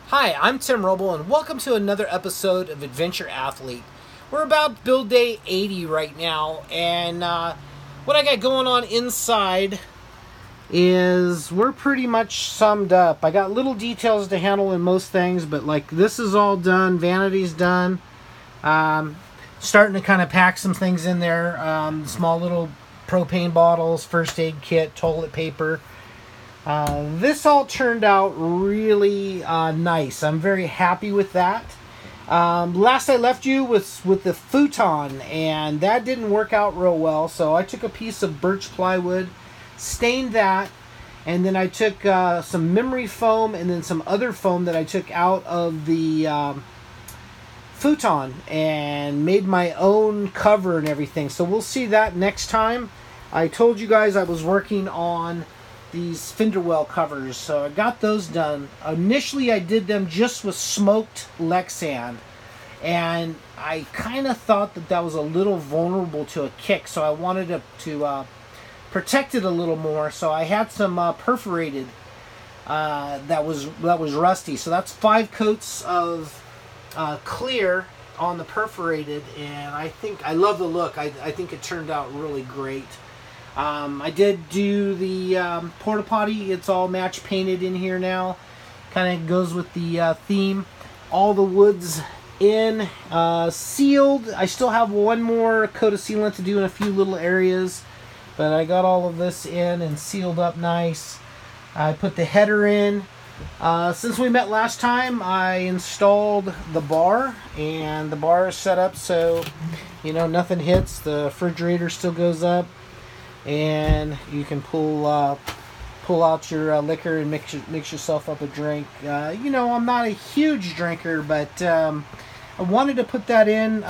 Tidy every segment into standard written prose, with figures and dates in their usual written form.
Hi, I'm Tim Roble, and welcome to another episode of Adventure Athlete. We're about build day 80 right now, and what I got going on inside is we're pretty much summed up. I got little details to handle in most things, but like this is all done, vanity's done. Starting to kind of pack some things in there, small little propane bottles, first aid kit, toilet paper. This all turned out really nice. I'm very happy with that. Last I left you was with the futon, and that didn't work out real well. So I took a piece of birch plywood, stained that, and then I took some memory foam and then some other foam that I took out of the futon and made my own cover and everything. So we'll see that next time. I told you guys I was working on these fender well covers, so I got those done. Initially I did them just with smoked Lexan, and I kind of thought that was a little vulnerable to a kick, so I wanted to protect it a little more. So I had some perforated that was rusty, so that's 5 coats of clear on the perforated, and I love the look. I think it turned out really great. I did do the porta potty. It's all match painted in here now. Kind of goes with the theme. All the wood's in, sealed. I still have one more coat of sealant to do in a few little areas, but I got all of this in and sealed up nice. I put the header in. Since we met last time, I installed the bar, and the bar is set up so nothing hits. The refrigerator still goes up, and you can pull out your liquor and mix yourself up a drink. I'm not a huge drinker, but I wanted to put that in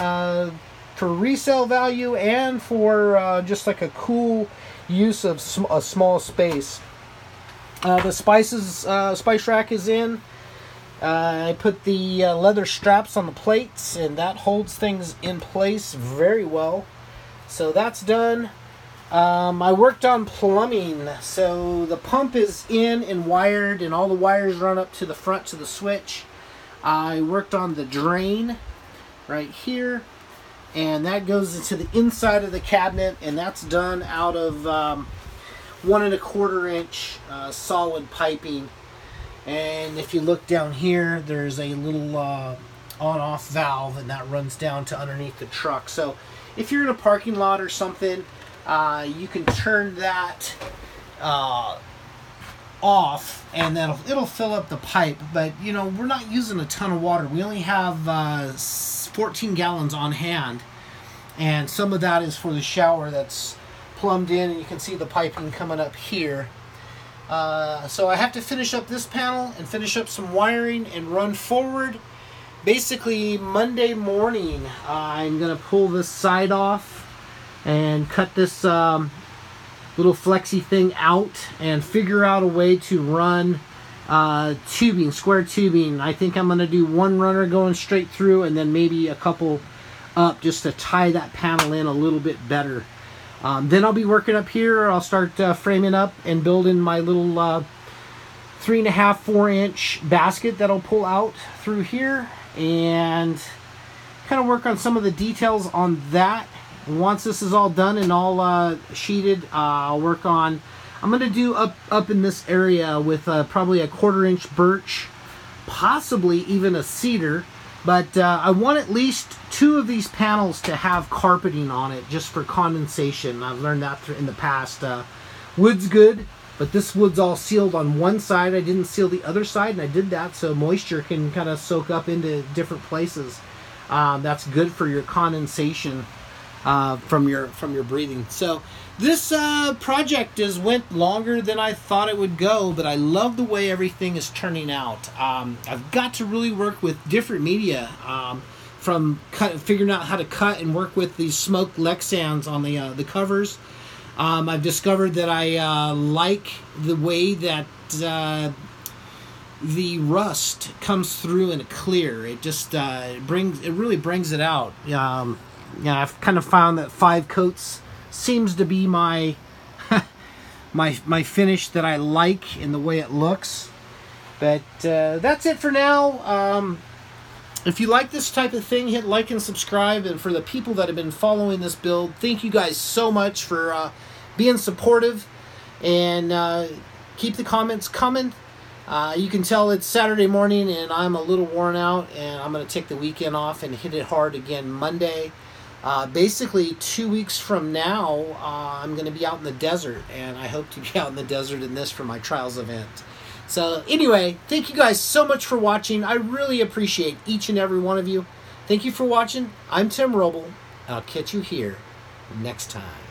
for resale value and for just like a cool use of a small space. The spice rack is in. I put the leather straps on the plates, and that holds things in place very well. So that's done. I worked on plumbing, so the pump is in and wired, and all the wires run up to the front to the switch. I worked on the drain right here, and that goes into the inside of the cabinet, and that's done out of 1 1/4 inch solid piping. And if you look down here, there's a little on-off valve, and that runs down to underneath the truck. So if you're in a parking lot or something, you can turn that off, and then it'll fill up the pipe. But we're not using a ton of water. We only have 14 gallons on hand, and some of that is for the shower that's plumbed in, and you can see the piping coming up here. So I have to finish up this panel and finish up some wiring and run forward. Basically Monday morning, I'm gonna pull this side off and cut this little flexi thing out and figure out a way to run tubing, square tubing. I think I'm going to do one runner going straight through, and then maybe a couple up just to tie that panel in a little bit better. Then I'll be working up here. I'll start framing up and building my little 3.5, 4-inch basket that I'll pull out through here, and kind of work on some of the details on that. Once this is all done and all sheeted, I'll work on, I'm going to do up in this area with probably a 1/4 inch birch, possibly even a cedar, but I want at least 2 of these panels to have carpeting on it just for condensation. I've learned that in the past. Wood's good, but this wood's all sealed on one side. I didn't seal the other side, and I did that so moisture can kind of soak up into different places. That's good for your condensation from your breathing. So this project went longer than I thought it would go, but I love the way everything is turning out. I've got to really work with different media, from figuring out how to cut and work with these smoked Lexans on the covers. I've discovered that I like the way that the rust comes through in a clear. It just really brings it out. I've kind of found that 5 coats seems to be my my finish that I like in the way it looks. But that's it for now. If you like this type of thing, hit like and subscribe. And for the people that have been following this build, thank you guys so much for being supportive. And keep the comments coming. You can tell it's Saturday morning and I'm a little worn out. And I'm going to take the weekend off and hit it hard again Monday. Basically, 2 weeks from now, I'm going to be out in the desert. And I hope to be out in the desert in this for my Trials event. So anyway, thank you guys so much for watching. I really appreciate each and every one of you. Thank you for watching. I'm Tim Roble, and I'll catch you here next time.